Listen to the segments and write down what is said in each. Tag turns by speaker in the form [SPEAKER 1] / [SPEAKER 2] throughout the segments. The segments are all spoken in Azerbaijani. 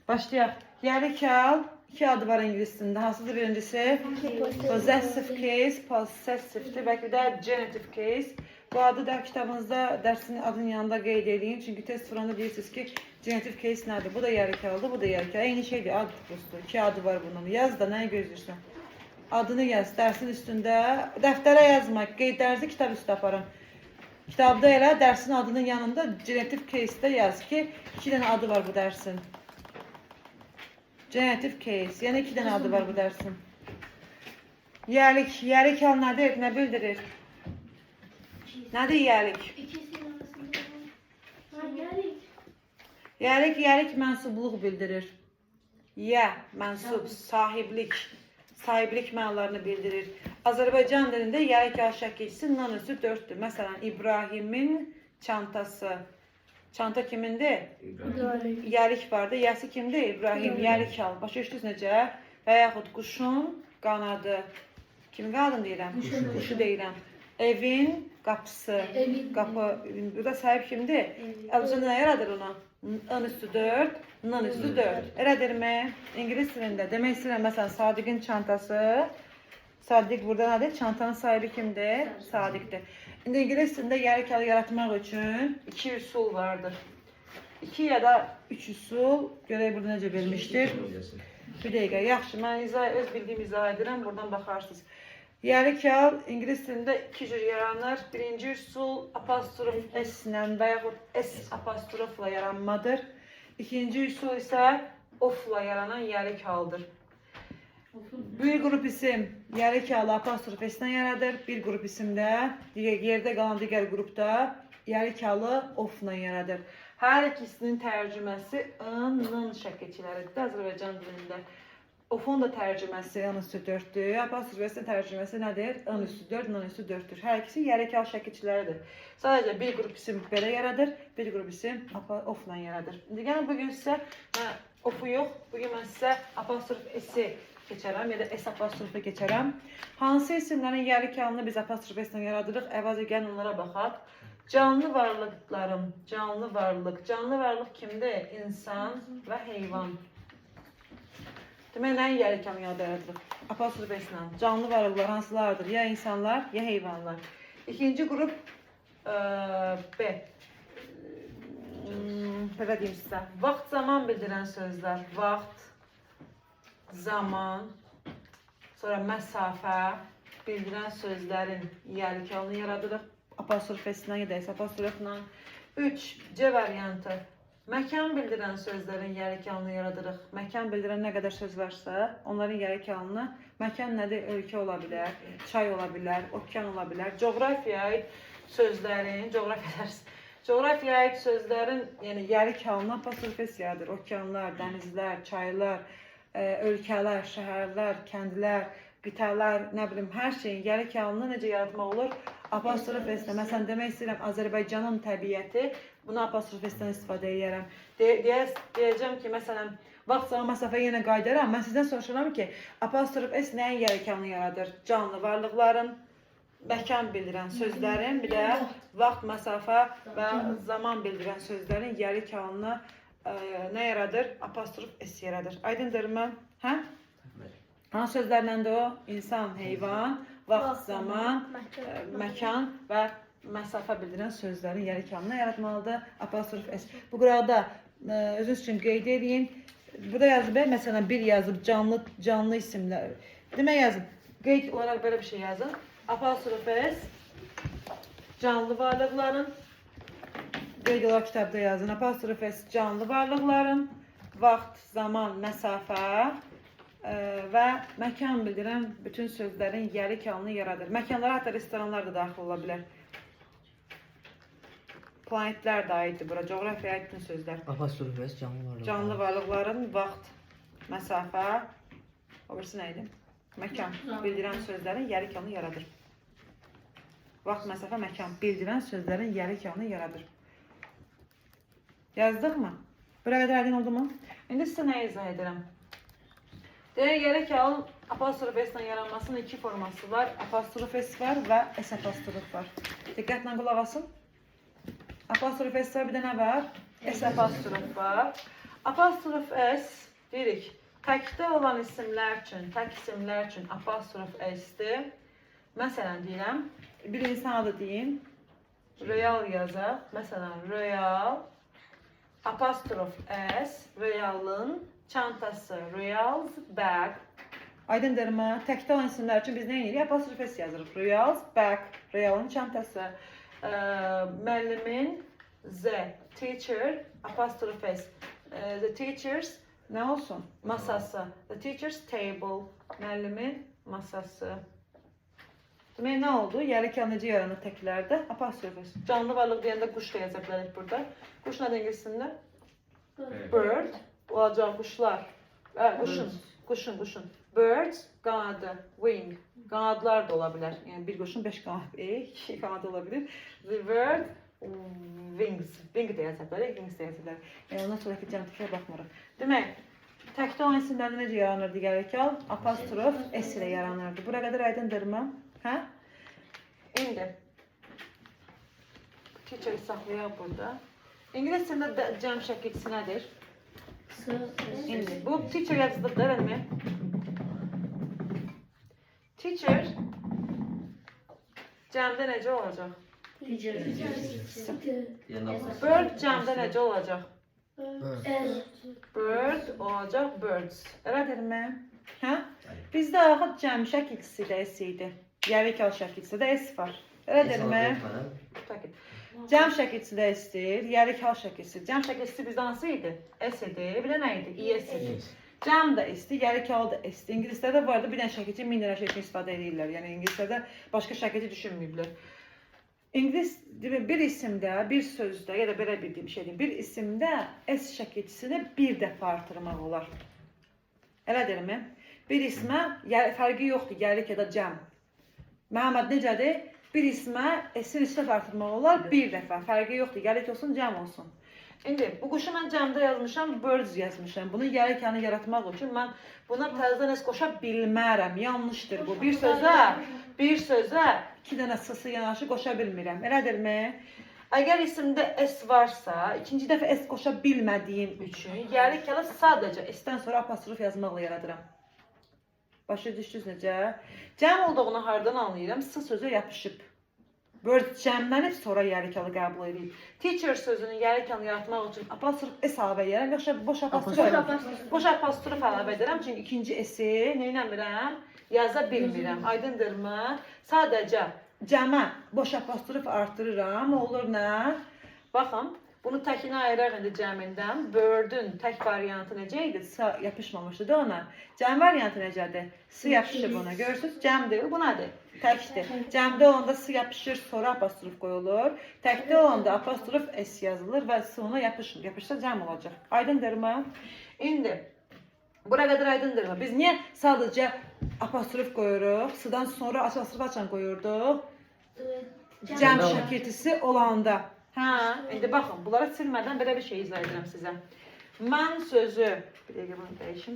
[SPEAKER 1] Başlayaq. Yarıkal, iki adı var ingiliscəsində. Hansıdır birincisi? Possessive case, possessive'dir. Belki de genitive case. Bu adı da kitabınızda dersin adının yanında qeyd edin. Çünkü test soranda deyirsiniz ki genitive case nədir? Bu da yarıkaldır, bu da yarıkal. Eyni şeydir, ad tutusudur. İki adı var bunun. Yaz da nəyi gözləyirsən? Adını yaz, dersin üstündə. Dəftərə yazmaq, qeydlərinizi kitab üstə aparın. Kitabda elə dersin adının yanında genitive case'də yaz ki, iki dənə adı var bu dersin. Genitive case, yəni iki dənə adı var bu dersin. Yerlik, yerlikal nədir, nə bildirir? Nədir yerlik?
[SPEAKER 2] İkisinin arasında yerlik.
[SPEAKER 1] Yerlik mənsubluq bildirir. Mənsub, sahiblik mənalarını bildirir. Azərbaycan dilində yerlikal şəkilçisi nanüsü 4'dür. Məsələn, İbrahimin çantası. Çanta kimindir? Yerlik vardı. Yəsi kimdir? İbrahim. Yerlikal. Başa düşdünüz necə? Və yaxud quşun qanadı. Kimin qanadını deyirəm? Quşu deyirəm. Evin qapısı. Qapı. Burada sahib kimdir? Əvvəlcə nə yaradır ona? N üstü 4, N üstü 4. Elədirmi? İngilis dilində. Demək istəyirəm, məsələn, Sadiqin çantası. Sadiq burada nədir? Çantanın sahibi kimdir? Sadiqdir. İndi ingilis dilində yerlikalı yaratmaq üçün iki üsul vardır. 2 ya da 3 üsul. Görək burada necə vermişdir. Bir dəqiqə. Yaxşı, mən öz bildiyim izah edirəm. Buradan baxarsınız. Yerlikal ingilis dilində iki cür yaranır. Birinci üsul apostrof S ilə və yaxud S apostrofla yaranmadır. İkinci üsul isə ofla yaranan yerlikaldır. Bir grup isim yerlikalı apostrof S ilə yaradır. Bir grup isimdə yerdə qalan digər qrupda yerlikalı ofla yaradır. Hər ikisinin tərcüməsi n şəkilçiləridir Azərbaycan dilində. Ofun da tərcüməsi n üstü 4'dür. Apostrof S-in tərcüməsi nədir? N üstü 4, n üstü 4'dür. Hər ikisi yerlikal şəkilçiləridir. Sadəcə bir grup isim belə yaradır, bir grup isim ofla yaradır. İndi gəlin bugün sizə ofu yox, bugün mən sizə apostrof S-i keçərəm ya da S apostrofu keçərəm. Hansı isimlərin yerlikalını biz apostrof S-lə yaradırıq? Əvvəlcə gəlin onlara baxaq. Canlı varlıqlarım, canlı varlıq. Canlı varlıq kimdir? İnsan və heyvan. Demək, nəyin yerlikalını yaradırıq? Apostrof S-lə. Canlı varlıqlar hansılardır? Ya insanlar, ya heyvanlar. İkinci grup B. Belə deyim sizə. Vaxt, zaman bildirən sözlər. Vaxt, zaman, sonra məsafə bildirən sözlərin yerlikalını yaradırıq. Apostrof S-lə ya da S apostrofla. 3. C variantı. Məkan bildirən sözlərin yerlikalını yaradırıq. Məkan bildirən nə qədər söz varsa, onların yerlikalını, məkan nədir? Ölkə ola bilər, çay ola bilər, okean ola bilər. Coğrafiyaya aid sözlərin, coğrafiyaya aid sözlərin yəni yerlikalını apostrof S yaradır. Okeanlar, dənizlər, çaylar, ölkələr, şəhərlər, kəndlər, qitalar, nə bilim, hər şeyin yerlikalını necə yaratmaq olur? Apostrof S-lə. Məsələn, demək istəyirəm, Azərbaycanın təbiəti, buna apostrof S-dən istifadə edərəm. Deyəcəm ki, məsələn, vaxt, zaman, məsafə yenə qaydaram. Mən sizdən soruşuram ki, apostrof S nəyin yerlikalını yaradır? Canlı varlıqların, məkan bildirən sözlərin, bir də vaxt, məsafə və zaman bildirən sözlərin yerlikalını nə yaradır? Apostrof S yaradır. Aydındırmı? Hə? Hansı sözlərləndir o? İnsan, heyvan, vaxt, zaman, məkan və məsafə bildirən sözlərin yerlikalını yaratmalıdır. Apostrof S. Bu qıraqda özünüz üçün qeyd edin. Burada yazıb, məsələn, bir yazıb canlı isimlər. Demək yazın. Qeyd olaraq belə bir şey yazın. Apostrof S canlı varlıqların, qeyd olaraq kitabda yazın. Apostrof S canlı varlıqların, vaxt, zaman, məsafə və məkan bildirən bütün sözlərin yerlikalını yaradır. Məkanlara hətta restoranlar da daxil ola bilər. Planetlər də aiddir bura, coğrafiyaya aid bütün sözlər.
[SPEAKER 3] Apostrof S canlı varlıqlar.
[SPEAKER 1] Canlı varlıqların vaxt, məsafə, o birisi nə idi? Məkan bildirən sözlərin yerlikalını yaradır. Vaxt, məsafə, məkan bildirən sözlərin yerlikalını yaradır. Yazdıq mı? Buraya qədər aydın oldu mu? İndi sizə nə izah edirəm? Yerlikal apostrof S-lə yaranmasının iki forması var. Apostrof S var və S apostrof var. Diqqətlə qulaq asın. Apostrof S var, bir də nə var? S apostrof var. Apostrof S deyirik. Təkdə olan isimlər üçün apostrof S-dir. Məsələn deyirəm, bir insan adı deyim. Real yazaq. Məsələn, real apostrof S, realın çantası, real's bag. Aydındırmı? Təkdə olan isimlər üçün biz nə edirik? Apostrof S yazırıq. Real's bag, realın çantası. Müəllimin Z, teacher, apostrof S. The teacher's nə olsun? Masası. The teacher's table, müəllimin masası. Demək nə oldu? Yəlikən necə yaranır təklərdə? Apostrof S. Canlı varlıq deyəndə quş da yaza bilərik burada. Quş nədir ingiliscəsində? Bird olacaq quşlar. Quşun. Birds, qanadı, wing. Qanadlar da ola bilər. Yəni bir quşun 5 qanadı, 2 qanadı ola bilir. The bird, wings. Wing də yaza bilərik, wings də yaza bilərik. Yəni ondan sonraki cəmtiklərə baxmırıq. Demək, təkdə olan isimlərdə necə yaranırdı gəlikən? Apostrof S ilə yaranırdı. Bura qədər aydındırmı? Hə? İndi teacher'ı saxlayaq burada. İngiliscəsində cəm şəkilçisi nədir? İndi bu teacher yazılır da, eləmi? Teacher cəmdə necə olacaq? Bird cəmdə necə olacaq? Bird olacaq, birds. Elədirmi? Hə? Bizdə axı cəm şəkilçisi də S idi. Yəlikal şəkilçisi də S var. Elədirmi? Cəm şəkilçisi də S-dir, yəlikal şəkilçisi. Cəm şəkilçisi bizdə hansı idi? S idi, bir də nə idi? ES idi. Cəm də S-dir, yəlikal da S-dir. İngilislərdə var da bir dənə şəkilçi, 1000 dənə şəkilçi istifadə edirlər. Yəni İngilislərdə başqa şəkilçi düşünməyiblər. İngilis bir isimdə, bir sözdə ya da belə bir şey deyim, bir isimdə S şəkilçisini bir dəfə artırmaq olar. Elədirmi? Bir ismə fərqi yoxdur, yəlik ya da cəm. Məhəmməd necədir? Bir ismə S-in üstə artırmaq olar bir dəfə. Fərqi yoxdur, yəlik olsun, cəm olsun. İndi bu quşu mən cəmdə yazmışam, birds yazmışam. Bunun yəlikanı yaratmaq üçün mən buna təzədən S qoşa bilmərəm. Yanlışdır bu. Bir sözə 2 dənə S-sı yanaşı qoşa bilmirəm. Elədirmi? Əgər isimdə S varsa, ikinci dəfə S qoşa bilmədiyim üçün yəlikanı sadəcə S-dən sonra apostrof yazmaqla yaradıram. Başa düşdünüz necə? Cəm olduğunu hardan anlayıram? S sözü yapışıb. Bird cəmlənib sonra yəlikalı qəbul edib. Teacher sözünün yəlikanı yaratmaq üçün apostrof S əlavə edirəm, yoxsa boş apostrof əlavə edirəm. Çünki ikinci S-i neynəmirəm? Yaza bilmirəm. Aydındırmı? Sadəcə cəmə boş apostrof artırıram. Olur nə? Baxın. Bunu təkinə ayıraq indi cəmindən. Bird'ün tək variantı necə idi? S yapışmamışdı da ona. Cəm variantı necədir? S yapışıb ona. Görürsünüz? Cəmdir. Bu nədir? Təkdir. Cəmdə olanda S yapışır, sonra apostrof qoyulur. Təkdə olanda apostrof S yazılır və S ona yapışır. Yapışsa cəm olacaq. Aydındırmı? İndi bura qədər aydındırmı? Biz niyə sadəcə apostrof qoyuruq? S-dan sonra apostrof açan qoyurduq? Cəm şəkilçisi olanda. Hə, indi baxın, bunlara silmədən belə bir şey izah edirəm sizə. Mən sözü, bir dəqiqə bunu dəyişim.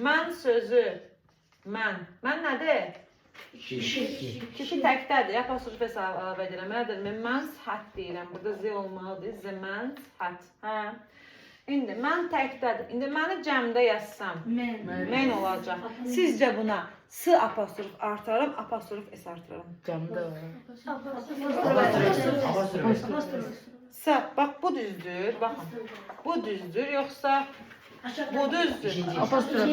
[SPEAKER 1] Mən sözü, mən nədir? Kişi təkdədir, apostrof S əlavə edirəm. Mən's hat deyirəm, burada Z olmalıdır, the man's hat. Hə. İndi mən təkdədir. İndi məni cəmdə yazsam, mən olacaq. Sizcə buna S apostrof artırarım, apostrof S artırarım.
[SPEAKER 3] Cəmdə
[SPEAKER 1] S, bax bu düzdür, baxın. Bu düzdür, yoxsa bu düzdür.
[SPEAKER 3] apostrof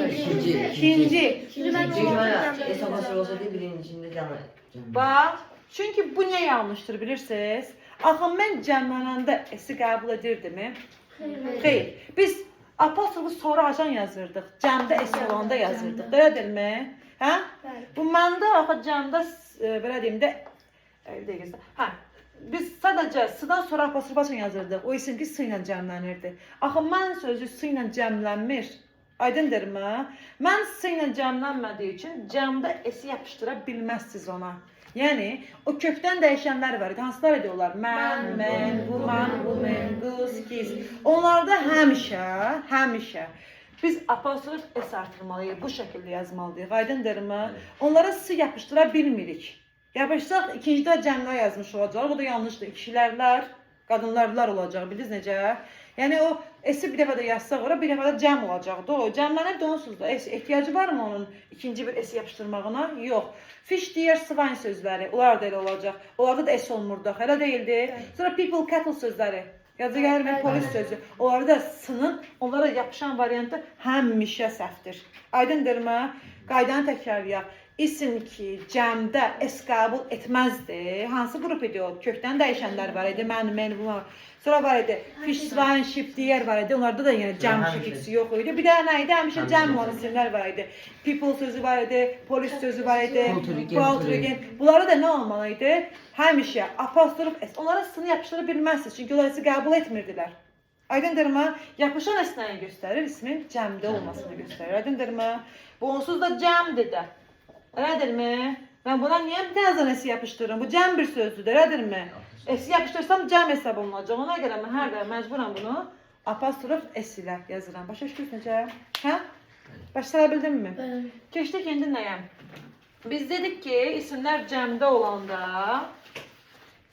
[SPEAKER 1] İkinci.
[SPEAKER 4] S apostrof olsa değil birincinde cəmə.
[SPEAKER 1] Bax, çünki bu nə yanlışdır bilirsiniz? Axı mən cəmlənəndə S-i qəbul edirdimi? Xeyr. Biz apostrofu sonra ajan yazırdıq. Cəmdə S olanda yazırdıq. Elədirmi? Hə? Bu məndə axı cəmdə belə deyim də hə. Biz sadəcə S-dan sonra apostrof ajan yazırdıq. O isim ki S ilə cəmlənirdi. Axı mən sözü S ilə cəmlənmir. Aydındırmı? Mən S ilə cəmlənmədiyi üçün cəmdə S-i yapışdıra bilməzsiniz ona. Yəni, o kökdən dəyişənlər var. Hansılar ediyorlar? Mən, woman, qız, kiz. Onlarda həmişə biz apostrof S artırmalıyıq, bu şəkildə yazmalıyıq. Aydındırmı? Onlara S yapışdıra bilmirik. Yapışsaq, ikincidə cəmlə yazmış olacaq. Bu da yanlışdır. Kişilərlər, qadınlarlar olacaq. Bildiniz necə? Yəni o S-i bir dəfə də yazsaq ora, bir dəfə də cəm olacaqdı. O cəmlənib də onsuz da ehtiyacı varmı onun ikinci bir S yapışdırmağına? Yox. Fish, deer, swine sözləri, onlar da elə olacaq. Onlarda da S olmurdu, elə deyildi. Sonra people, cattle sözləri. Yazı gəlmir, polis sözü. Onlarda da S-nın onlara yapışan variantı həmişə səhvdir. Aydındırmı? Qaydanı təkrarlayaq. İsim ki, cəmdə S qəbul etməzdi. Hansı qrup idi o? Kökdən dəyişənlər var idi. Mən, bu var. Sonra var idi. Fish, swine, sheep, deer var idi. Onlarda da yəni cəm sufiksi yox idi. Bir də nə idi? Həmişə cəm olan isimlər var idi. People sözü var idi. Polis sözü var idi. Poltrogen. Bunları da nə olmalı idi? Həmişə apostrof S. Onlara S-ni yapışdıra bilməzsiniz. Çünki onları qəbul etmirdilər. Aydındırmı? Yapışan S nəyi göstərir? İsmin cəmdə olmasını göstərir. Aydındırmı? Bu onsuz da cəmdir də. Elədirmi? Mən buna niyə bir dənə S yapışdırırım? Bu cəm bir sözdür, elədirmi? S yapışdırsam cəm hesab olunacaq. Ona görə mən hər dəfə məcburam bunu apostrof S ilə yazıram. Başa düşdünüz necə? Hə? Başlara bildinmi? Keçdik indi nəyə? Biz dedik ki, isimlər cəmdə olanda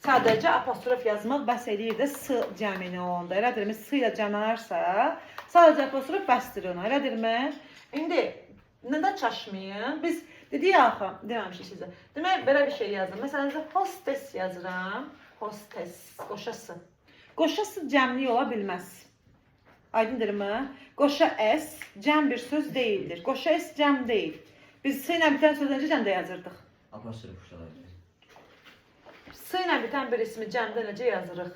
[SPEAKER 1] sadəcə apostrof yazmaq bəs edir də S cəmini olanda. Elədirmi? S ilə cəmlənərsə sadəcə apostrof bəsdir ona. Elədirmi? İndi nədən çaşmayın? Biz dedik axı, deməmişik sizə. Demək, belə bir şey yazdım. Məsələn, hostess yazıram. Hostess, qoşası. Qoşası cəmlik ola bilməz. Aydındırmı? Qoşa S cəm bir söz deyildir. Qoşa S cəm deyil. Biz S ilə bitən söz necə cəmdə yazırdıq?
[SPEAKER 4] Apostrof uşaqlar.
[SPEAKER 1] S ilə bitən bir ismi cəmdə necə yazırıq?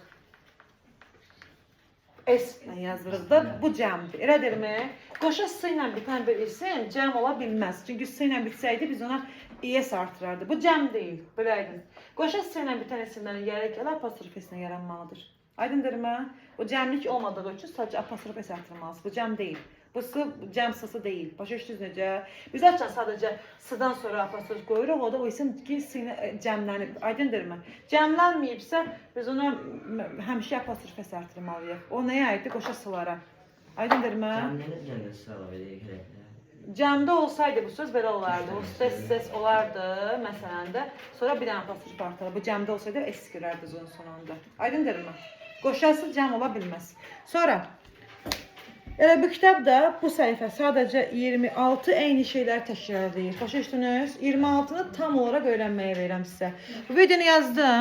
[SPEAKER 1] S ilə yazırıq da bu cəmdir. Elədirmi? Qoşa S ilə bitən bir isim cəm ola bilməz. Çünki S ilə bitsəydi biz ona ES artırardı. Bu cəm deyil. Biləydin. Qoşa S ilə bitən isimlərin yeri gələ apostrof S ilə yaranmalıdır. Aydındırmı? O cəmlik olmadığı üçün sadəcə apostrof S artırmalısınız. Bu cəm deyil. Bu S cəm S-sı deyil. Başa düşdünüz necə? Biz açan sadəcə S-dan sonra apostrof qoyuruq. O da o isim ki S ilə cəmlənib. Aydındırmı? Cəmlənməyibsə biz ona həmişə apostrof S artırmalıyıq. O nəyə aiddir? Qoşa S-lara. Aydındırmı?
[SPEAKER 4] Cəmlənib cəmdə sıralı belə
[SPEAKER 1] Cəmdə olsaydı bu söz belə olardı. Hostess ses olardı məsələn də. Sonra bir dənə apostrof artırılır. Bu cəmdə olsaydı S girərdi onun sonunda. Aydındırmı? Qoşası cəm ola bilməz. Sonra elə bu kitabda bu səhifə sadəcə 26 eyni şeylər təkrar edir. Başa düşdünüz? 26-nı tam olaraq öyrənməyə verirəm sizə. Bu videonu yazdım.